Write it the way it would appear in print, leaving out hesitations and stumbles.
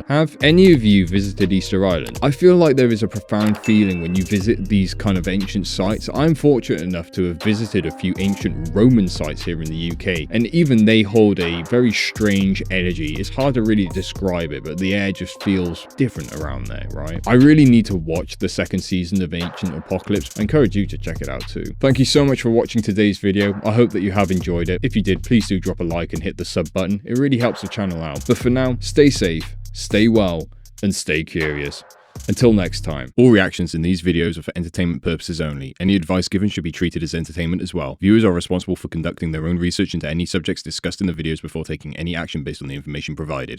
Have any of you visited Easter Island? I feel like there is a profound feeling when you visit these kind of ancient sites. I'm fortunate enough to have visited a few ancient Roman sites here in the UK, and even they hold a very strange energy. It's hard to really describe it, but the air just feels different around there, right? I really need to watch the second season of Ancient Apocalypse. I encourage you to check it out too. Thank you so much for watching today's video. I hope that you have enjoyed it. If you did, please do drop a like and hit the sub button. It really helps the channel out. But for now, stay safe, stay well, and stay curious. Until next time. All reactions in these videos are for entertainment purposes only. Any advice given should be treated as entertainment as well. Viewers are responsible for conducting their own research into any subjects discussed in the videos before taking any action based on the information provided.